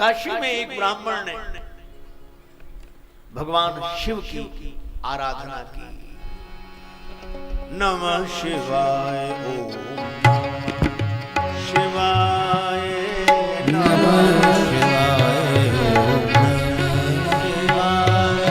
काशी में एक ब्राह्मण ने भगवान शिव की आराधना की। नमः शिवाय ओम शिवाय नमः शिवाय ओम शिवाय नमः शिवाय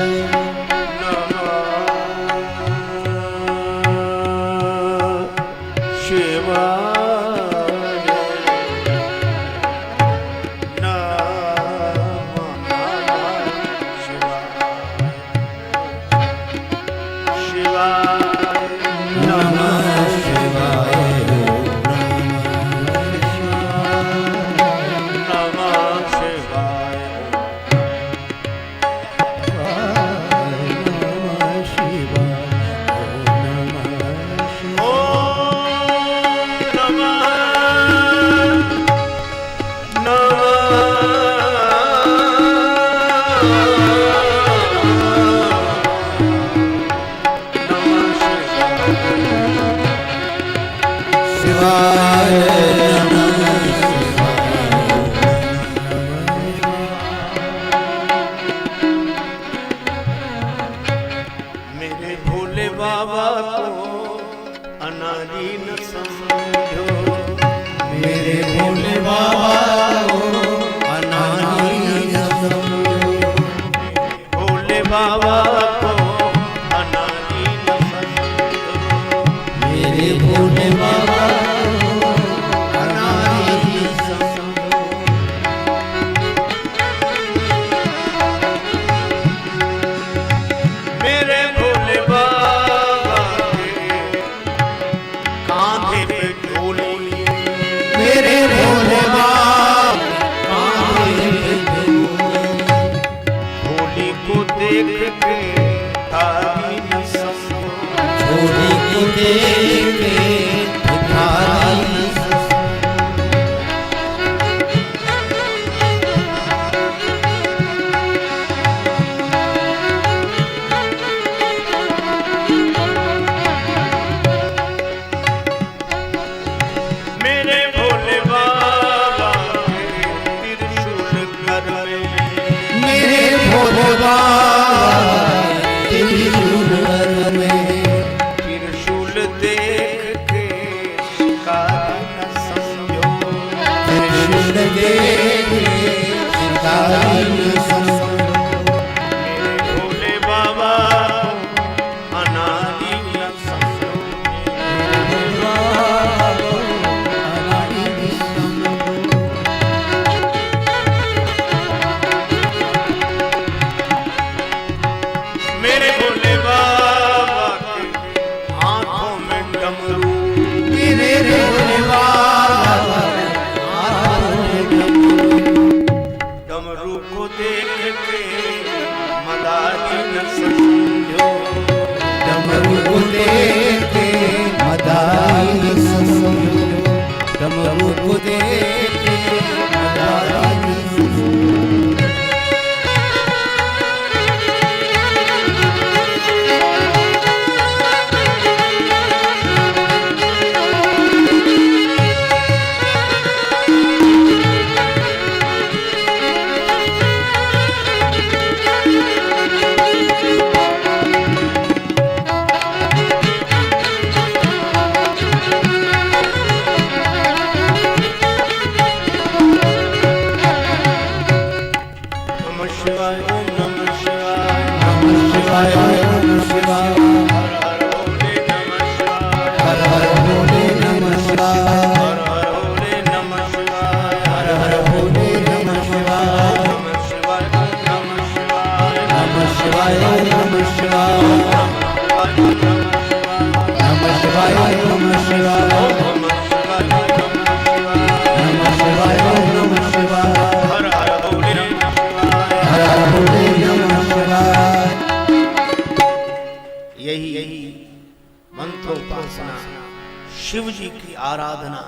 शिव जी की आराधना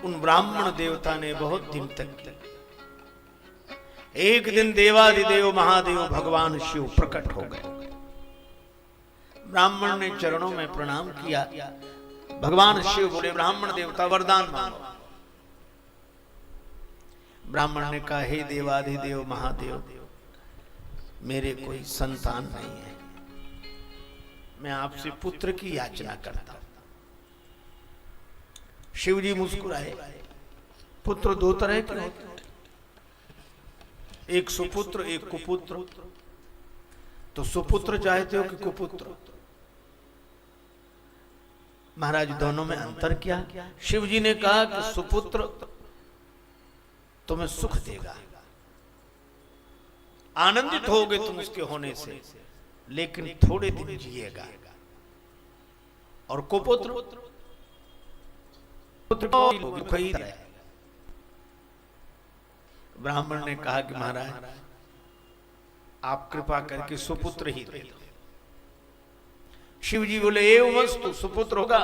उन ब्राह्मण देवता ने बहुत दिन तक की। एक दिन देवादिदेव महादेव भगवान शिव प्रकट हो गए। ब्राह्मण ने चरणों में प्रणाम किया। भगवान शिव बोले, ब्राह्मण देवता वरदान मांगो। ब्राह्मण ने कहा, हे देवाधिदेव महादेव, मेरे कोई संतान नहीं है, मैं आपसे पुत्र की याचना करता हूं। शिव जी मुस्कुराए। पुत्र दो तरह के होते हैं, एक सुपुत्र एक कुपुत्र। तो सुपुत्र चाहते हो कि कुपुत्र? महाराज दोनों में अंतर क्या? शिव जी ने कहा कि सुपुत्र तुम्हें सुख देगा, आनंदित होगे तुम उसके होने से, लेकिन थोड़े दिन जिएगा। और कुपुत्र ब्राह्मण ने कहा कि महाराज आप कृपा करके सुपुत्र ही दे दो। शिव जी बोले, एवं वस्तु, सुपुत्र होगा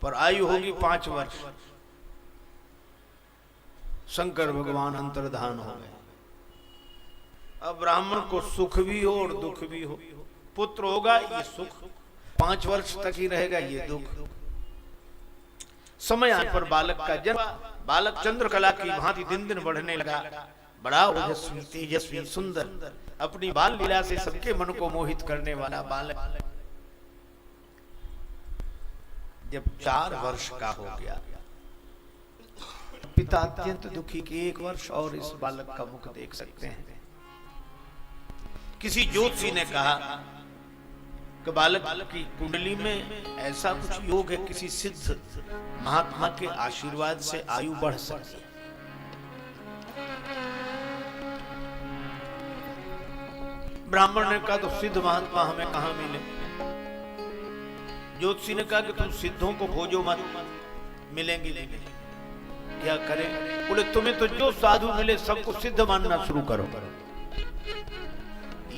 पर आयु होगी 5 वर्ष। शंकर भगवान अंतर्धान हो गए। अब ब्राह्मण को सुख भी हो और दुख भी हो। पुत्र होगा ये सुख, 5 वर्ष तक ही रहेगा ये दुख। समय आने पर बालक का जन्म, बालक चंद्रकला की भांति दिन दिन बढ़ने लगा। बड़ा ओजस्वी, तेजस्वी, सुंदर, अपनी बाल लीला से सबके मन को मोहित करने वाला बालक जब 4 वर्ष का हो गया, पिता अत्यंत दुखी कि 1 वर्ष और इस बालक का मुख देख सकते हैं। किसी ज्योतिषी ने कहा कि बालक की कुंडली में ऐसा कुछ योग है, किसी सिद्ध महात्मा के आशीर्वाद से आयु बढ़ सकती है। ब्राह्मण ने कहा, तो सिद्ध महात्मा हमें कहां मिले? ज्योतिषी ने कहा कि तुम सिद्धों को खोजो मत, मिलेंगे नहीं। क्या करें? बोले, तुम्हें तो जो साधु मिले सबको सिद्ध मानना शुरू करो।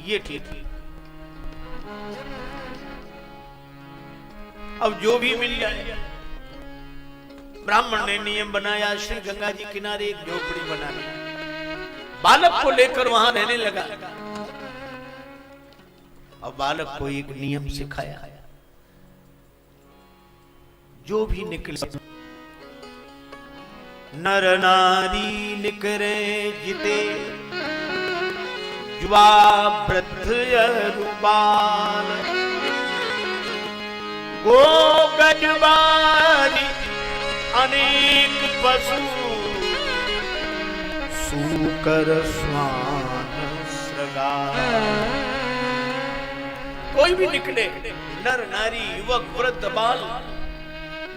ये ठीक। अब जो भी मिल जाए। ब्राह्मण ने नियम बनाया, श्री गंगा जी किनारे एक झोपड़ी बना ली, बालक को लेकर वहां रहने लगा। अब बालक को एक नियम सिखाया, जो भी निकले नर नारी निकरे जिते, युवा वृद्ध बाल, गो गजबारी अनेक पशु, सूकर स्वान श्रृंगार। कोई भी निकले, नर नारी युवक वृद्ध बाल,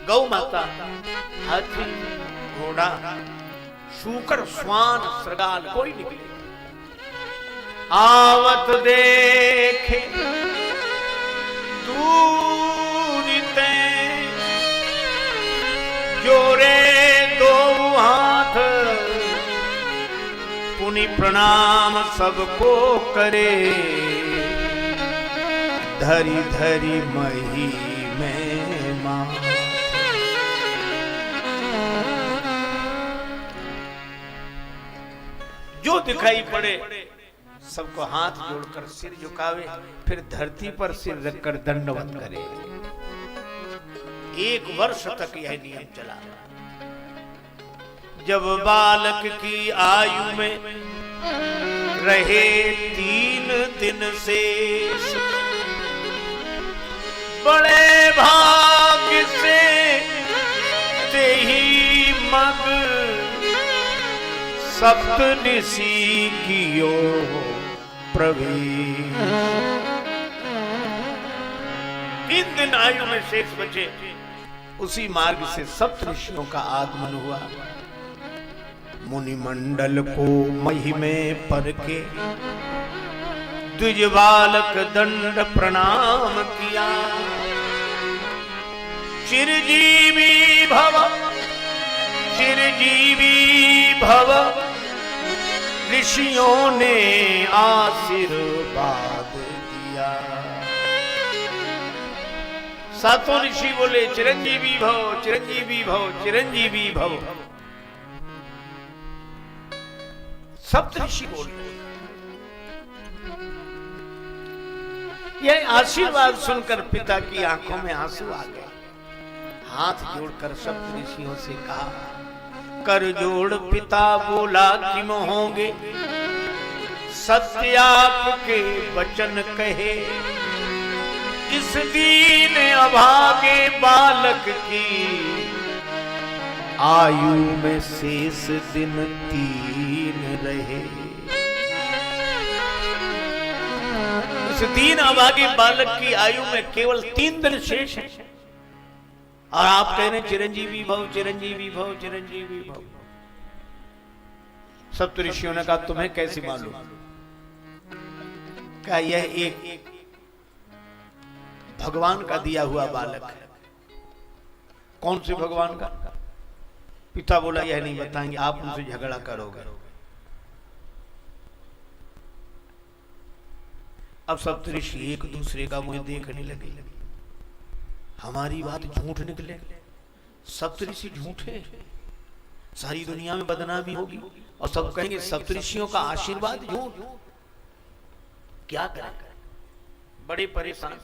गौ माता, हाथी घोड़ा, शूकर स्वान श्रृंगार, कोई निकले, आवत देखे दूरिते, जोरे दो हाथ, पुनि प्रणाम सबको करे, धरी धरी मही में मां। जो दिखाई पड़े सबको हाथ जोड़कर सिर झुकावे, फिर धरती पर सिर रखकर दंडवत करे। 1 वर्ष तक यह नियम चला। जब बालक की आयु में रहे 3 दिन शेष, बड़े भाग्य से ते ही मग सप्तऋषि कियो प्रवीण। 3 दिन आयु में शेष बचे, उसी मार्ग से सप्तऋषियों का आगमन हुआ। मुनि मंडल को महिमे पर के द्विज बालक दंड प्रणाम किया। चिरजीवी भव, चिरजीवी भव, ऋषियों ने आशीर्वाद दिया। सातों ऋषि बोले, चिरंजीवी भव, चिरंजीवी भव, चिरंजीवी भव। सप्त ऋषि बोले। यह आशीर्वाद सुनकर पिता की आंखों में आंसू आ गए। हाथ जोड़कर सप्त ऋषियों से कहा, कर जोड़ पिता बोला किम होंगे, सत्य आपके वचन कहे, इस दीन अभागे बालक की, आयु में शेष दिन 3 रहे। इस दीन अभागे बालक की आयु में केवल 3 दिन शेष है, और आप कह रहे चिरंजीवी भव, चिरंजीवी भव, चिरंजीवी भव। सप्तऋषियों ने कहा तुम्हें कैसे मालूम? क्या यह एक भगवान का दिया हुआ बालक है। कौन से भगवान का? पिता बोला यह नहीं बताएंगे, आप उनसे झगड़ा करोगे। अब सप्तऋषि एक दूसरे का मुंह देखने लगे, हमारी बात झूठ निकले, सप्तऋषि झूठे, सारी दुनिया में बदनामी होगी और सब कहेंगे सप्तऋषियों का आशीर्वाद झूठ। क्या करें? बड़े परेशान।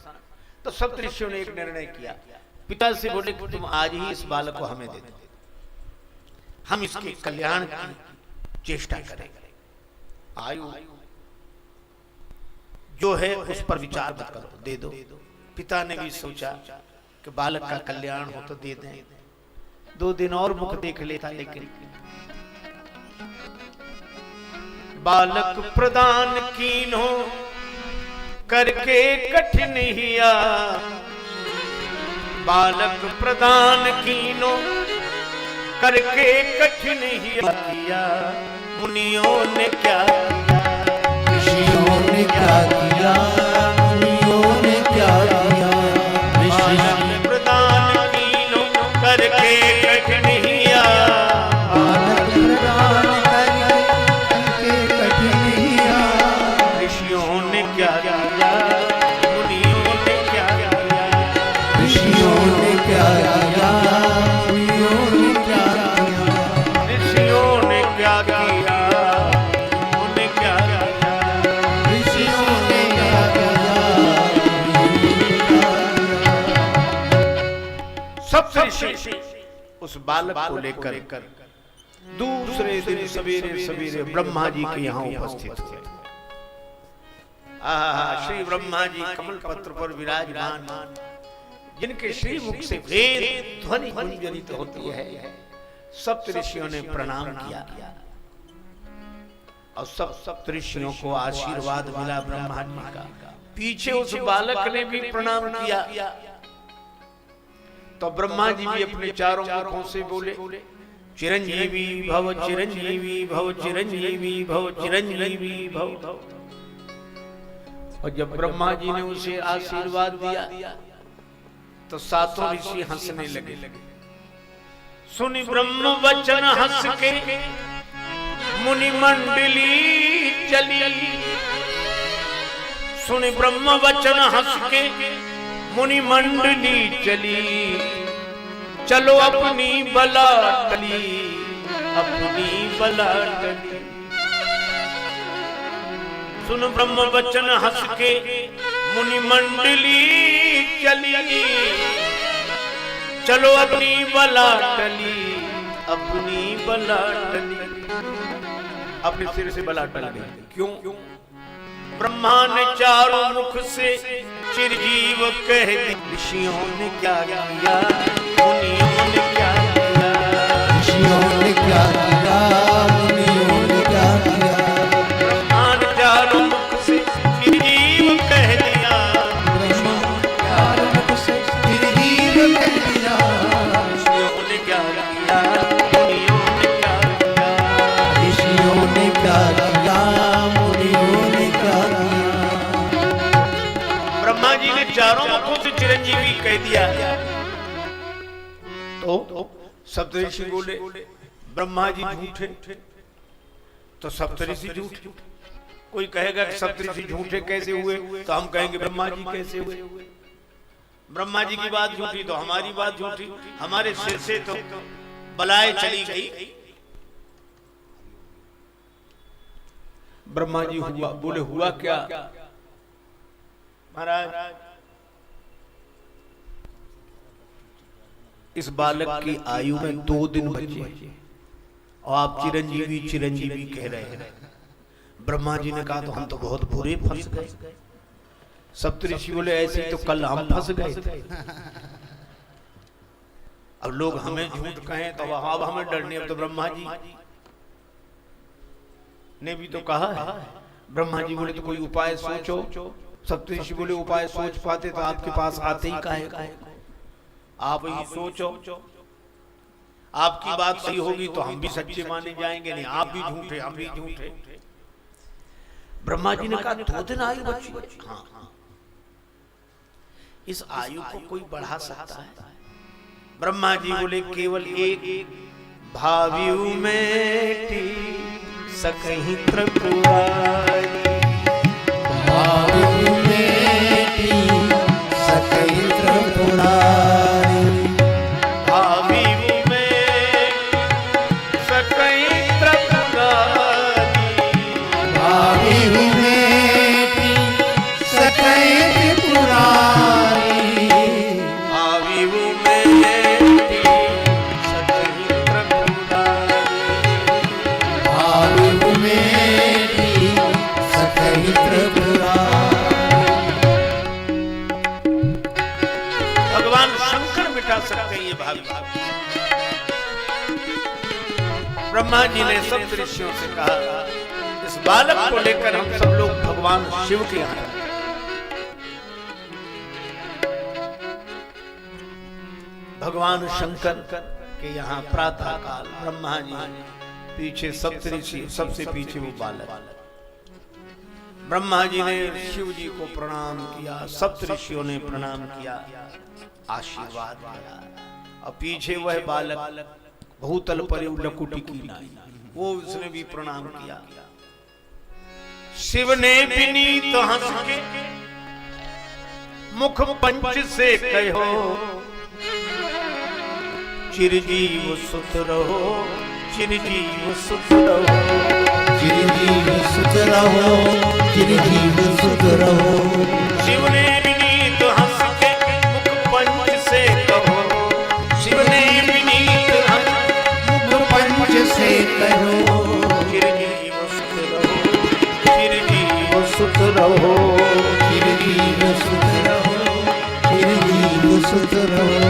तो सप्तऋषियों ने एक निर्णय किया, पिता से बोले तुम आज ही इस बालक को हमें दे दो, हम इसके कल्याण की चेष्टा करेंगे। आयु जो है उस पर विचार मत करो, दे दो। पिता ने भी सोचा कि बालक का कल्याण हो तो दे दें, 2 दिन और मुख देख लेता, लेकिन बालक प्रदान कीन्हो करके कठिन हिया, बालक प्रदान कीन्हो करके कठिन हिया किया। मुनियों ने क्या किया, ऋषियों ने क्या किया, मुनियों ने क्या किया। बालक प्रदान कीन्हो करके कठिन हिया, बालक प्रदान करके कठिन हिया। ऋषियों ने क्या किया, मुनियों ने क्या किया, ऋषियों ने क्या किया, मुनियों ने क्या किया, ऋषियों ने क्या किया, उन्हें क्या किया, ऋषियों ने क्या किया। सब ऋषि उस बालक को लेकर दूसरे दिन सवेरे सवेरे ब्रह्मा जी के यहाँ उपस्थित हुए। श्री ब्रह्मा जी कमल पत्र पर विराजमान, जिनके श्री मुख से वेद ध्वनि गुंजरित होती है। सप्तऋषियों ने प्रणाम किया और सब सप्तऋषियों को आशीर्वाद मिला ब्रह्मा जी का। पीछे उस बालक ने भी प्रणाम किया। तो ब्रह्मा जी भी अपने चारों मुखों से बोले चिरंजीवी भव, चिरंजीवी भव, चिरंजीवी भव, चिरंजीवी भव। और जब ब्रह्मा जी ने उसे आशीर्वाद दिया तो सातों ऋषि हंसने लगे। सुनि ब्रह्म वचन हंस के मुनि मंडली चली, सुनि ब्रह्म वचन हंस के मुनि मंडली चली। चलो अपनी बला टली, अपनी बला टली। सुन ब्रह्म वचन हंस के मुनि मंडली चली। चलो अपनी बला टली, अपनी बला टली। अपने सिर से बला टल गई। क्यों? ब्रह्मा ने चारों मुख से चिरजीव कह दी। ऋषियों ने क्या किया, मुनियों ने क्या किया, ऋषियों ने क्या किया, मुनियों ने क्या किया। ब्रह्मा ने चारों मुख से चिरजीव कह दिया, ब्रह्मा चारों मुख से चिरजीव कह दिया। ऋषियों ने क्या किया, मुनियों ने क्या किया, ऋषियों ने क्या किया, मुनियों ने क्या किया। ब्रह्मा जी ने चारों मुखों से चिरंजीवी कह दिया। तो सप्तऋषि बोले ब्रह्मा जी झूठे, तो सप्तऋषि झूठे। कोई कहेगा कि सप्तऋषि झूठे कैसे हुए, तो हम कहेंगे ब्रह्मा जी कैसे हुए। ब्रह्मा जी की बात झूठी तो हमारी बात झूठी, हमारे सिर से तो बलाएं चली गई। ब्रह्मा जी हुआ, बोले हुआ क्या महाराज? इस बालक की आयु में 2 दिन बचे, और आप चिरंजीवी चिरंजीवी कह रहे हैं। ब्रह्मा जी ने कहा तो हम तो बहुत बुरे फंस गए। सप्तऋषि बोले ऐसे तो कल हम फंस गए थे, अब लोग हमें झूठ कहें तो अब हमें डर नहीं। अब तो ब्रह्मा जी ने भी तो कहा है। ब्रह्मा जी बोले तो कोई उपाय सोचो। सप्तऋषि बोले उपाय सोच पाते तो आपके पास आते ही काहे, आप ही सोचो, आपकी बात सही होगी तो हम भी सच्चे माने जाएंगे, नहीं आप भी झूठे हम भी झूठे। ब्रह्मा जी ने कहा 2 दिन आयु बची। हाँ, इस आयु को कोई बढ़ा सकता है? ब्रह्मा जी बोले केवल एक भाव्यु में सकहीं त्रिपुरारी, भाव्यु में सकहीं त्रिपुरारी, भाव्यु में सकहीं त्रिपुरारी, भाव्यु में सकहीं त्रिपुरारी, भाव्यु में सकहीं त्रिपुरारी, भाव्यु में सकहीं त्रिपुरारी। भगवान शंकर मिटा सकते हैं ये भावी। ब्रह्मा जी ने सब ऋषियों से कहा इस बालक को लेकर हम सब लोग भगवान शिव के यहाँ जाएं। भगवान शंकर के यहाँ प्रातः काल ब्रह्मा जी पीछे सप्तऋषि, सबसे पीछे वो बालक। ब्रह्मा जी ने शिव जी को प्रणाम किया, सप्तऋषियों ने प्रणाम किया, आशीर्वाद दिया, और पीछे वह बालक भूतल पर लकुटी की नाई, वो उसने भी प्रणाम किया। शिव ने विनीत हंस के मुख पंच से कहो चिरजीव सुत रहो, चिरजीव सुत रहो, चिरजीव सुत रहो, चिरजीव सुत रहो। शिव ने विनीत हंस के मुख पंच से कहो, शिव ने विनीत हंस मुख पंच से कहो, चिरजीव सुत रहो, चिरजीव सुत रहो, चिरजीव सुत रहो, चिरजीव सुत रहो।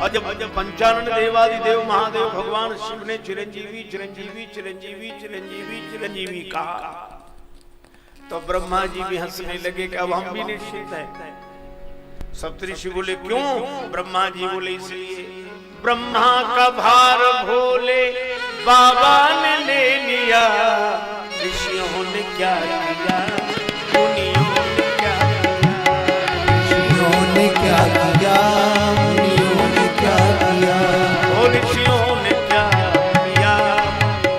और जब पंचानन देवादिदेव महादेव भगवान शिव ने चिरंजीवी चिरंजीवी चिरंजीवी चिरंजीवी चिरंजीवी कहा तो ब्रह्मा जी भी हंसने लगे कि अब हम भी निश्चित हैं। सप्तऋषि बोले क्यों? ब्रह्मा जी बोले इसलिए ब्रह्मा का भार भोले बाबा ने ले लिया, ऋषियों ने क्या किया, मुनियों ने क्या किया, ऋषियों ने क्या किया, मुनियों ने क्या किया, ऋषियों ने क्या किया,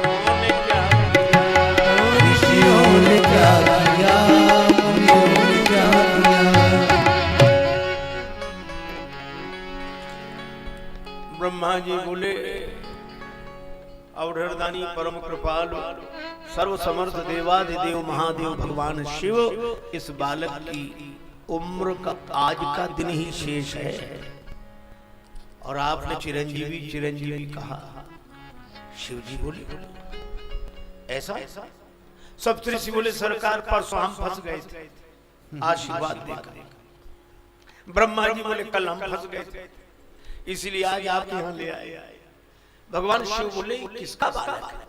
मुनियों ने क्या किया, ऋषियों ने क्या किया, मुनियों ने क्या किया। ब्रह्मा जी बोले अवधरदानी परम कृपालु सर्व समर्थ देवाधिदेव महादेव भगवान शिव इस बालक की उम्र का आज का दिन ही शेष है और आपने चिरंजीवी चिरंजीवी कहा। शिव जी बोले ऐसा? सप्तऋषि बोले सरकार परसों हम फंस गए थे, आशीर्वाद देकर। ब्रह्मा जी बोले कल हम फंस गए थे, इसीलिए आज आप यहाँ ले आए। भगवान शिव बोले किसका बालक है?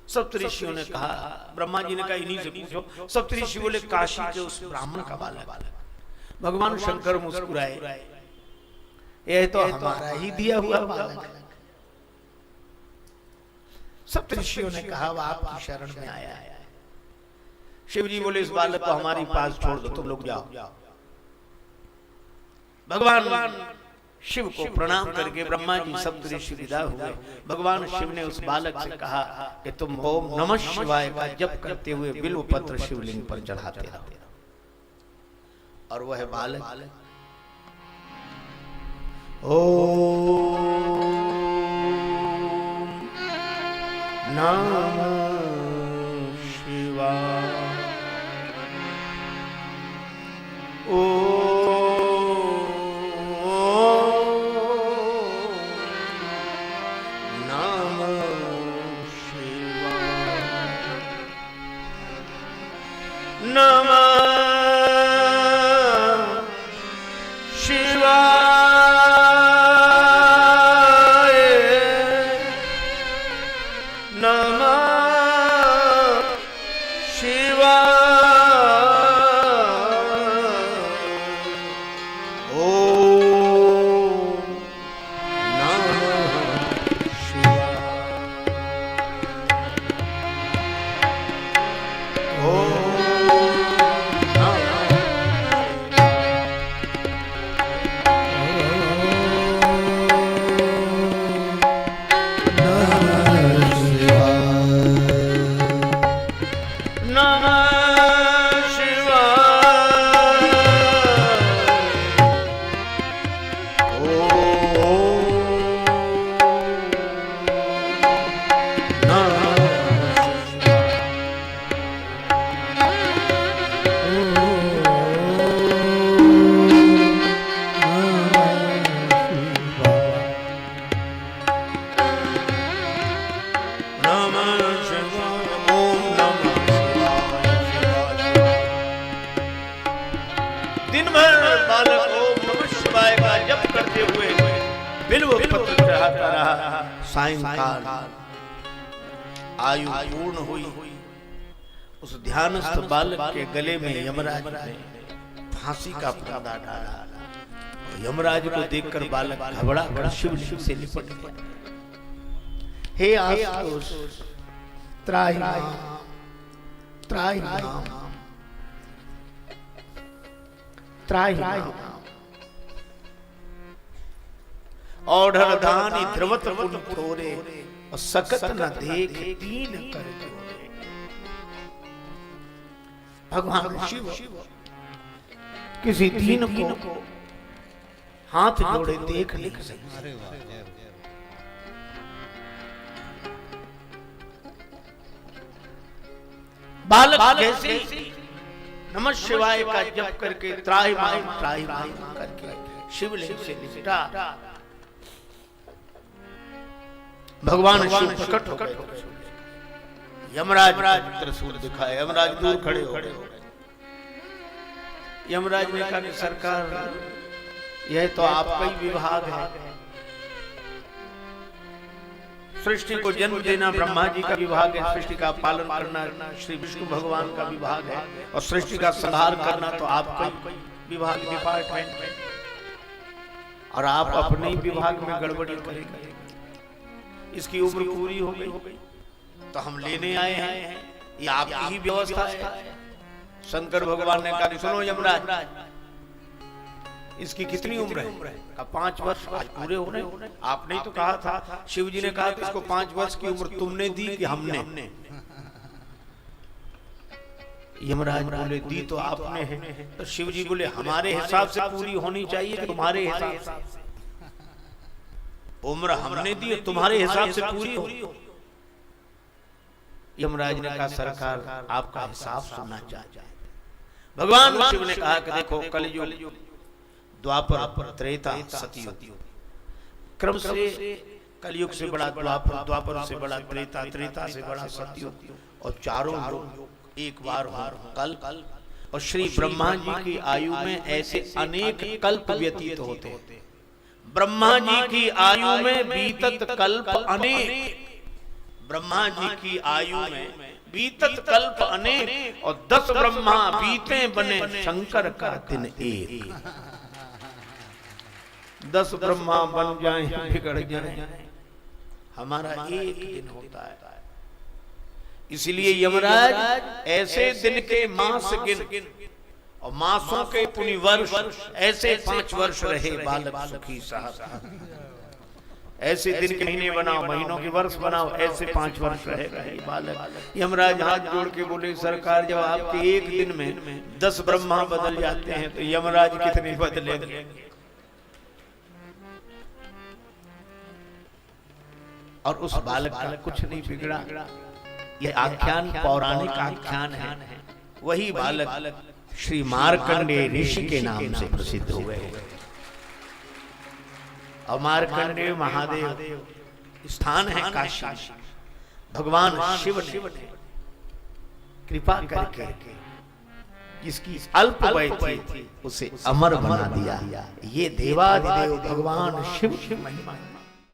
सप्तऋषियों ने कहा, ब्रह्मा जी ने कहा इन्हीं से पूछो। सप्तऋषि बोले काशी के उस ब्राह्मण का बालक। भगवान शंकर मुस्कुराए, यह तो हमारा ही दिया हुआ बालक है। सप्तऋषियों ने कहा वह आपकी शरण में आया है। शिव जी बोले इस बालक को हमारे पास छोड़ दो, तुम लोग जाओ। भगवान शिव को प्रणाम करके ब्रह्मा जी सप्तऋषि विदा हुए। भगवान शिव ने उस बालक से कहा कि तुम ओम नमः शिवाय का जप करते हुए बिल्व पत्र शिवलिंग पर चढ़ाते रहो। और वह बालक ओम नमः शिवाय, नमः नमः शिवाय नमः शिवाय ओम नमः शिवाय दिन भर बालक ओम नमः शिवाय का जप करते हुए बिल्व पत्र चढ़ाता रहा। सायंकाल आयु पूर्ण हुई। उस ध्यानस्थ बालक के गले में यमराज ने फांसी का फंदा डाला। यमराज को देखकर बालक घबरा कर शिवलिंग से लिपट गया। हे आशुतोष त्राहि मां, त्राहि मां, त्राहि मां। औढ़ धानी द्रवत पुन थोरे और सकत न देख तीन कर जोरे। भगवान शिव किसी तीन को हाथ जोड़े देख नहीं सकते। बालक जैसे नमः शिवाय का जप करके त्राहि मां करके शिवलिंग से लिपटा। भगवान शिव प्रकट हो गए। यमराज त्रिशूल दिखाए। यमराज दूर खड़े हो गए। यमराज ने कहा कि सरकार यह तो आपका ही विभाग है। सृष्टि को जन्म देना ब्रह्मा जी का विभाग है। सृष्टि का पालन करना श्री विष्णु भगवान का विभाग है। और सृष्टि का संहार करना तो आपका विभाग डिपार्टमेंट है। और आप अपने ही विभाग में गड़बड़ी करेंगे। इसकी उम्र पूरी हो गई तो हम लेने आए हैं। ये आपकी ही व्यवस्था है। शंकर भगवान ने कहा सुनो यमराज, इसकी कितनी उम्र है? 5 वर्ष आज पूरे हो रहे। आपने तो कहा था, शिव जी ने कहा था इसको 5 वर्ष की उम्र तुमने दी कि हमने? यमराज बोले दी तो आपने है। तो शिव जी बोले हमारे हिसाब से पूरी होनी चाहिए, तुम्हारे हिसाब से। उम्र हमने दी, तुम्हारे हिसाब से पूरी हो। यमराज ने कहा सरकार आपका हिसाब सुनना चाहता है। भगवान शिव ने कहा कि देखो कलयुग, द्वापर, त्रेता, सतयुग, क्रम से कलयुग से बड़ा द्वापर, द्वापर से बड़ा त्रेता, त्रेता से बड़ा सतयुग, और चारों लोग एक बार कल। और श्री ब्रह्मा जी की आयु में ऐसे अनेक कल्प व्यतीत होते हैं। ब्रह्मा जी की आयु में बीतत कल्प अनेक। ब्रह्मा जी की आयु में बीतत कल्प अनेक। और 10 ब्रह्मा बीते बने शंकर का दिन एक। 10 ब्रह्मा बन जाएं बिगड़ जाएं, हमारा एक दिन होता है। इसलिए यमराज ऐसे दिन के मास गिन और मासों के पुनि वर्ष ऐसे 5 वर्ष रहे बालक सुखी साहब। ऐसे दिन के महीने बनाओ, महीनों के वर्ष बनाओ, ऐसे 5 वर्ष रहेगा ये बालक। यमराज हाथ जोड़ के बोले सरकार जब आपके एक दिन में 10 ब्रह्मा बदल जाते हैं तो यमराज कितने बदलेंगे? और उस बालक का कुछ नहीं बिगड़ा। यह आख्यान पौराणिक आख्यान है। वही बालक श्री मार्कंडेय ऋषि के नाम से प्रसिद्ध हुए। और मार्कंडेय महादेव स्थान है काशी। भगवान शिव ने कृपा करके जिसकी अल्प वय थी उसे अमर बना दिया। ये देवाधिदेव भगवान शिव की महिमा है।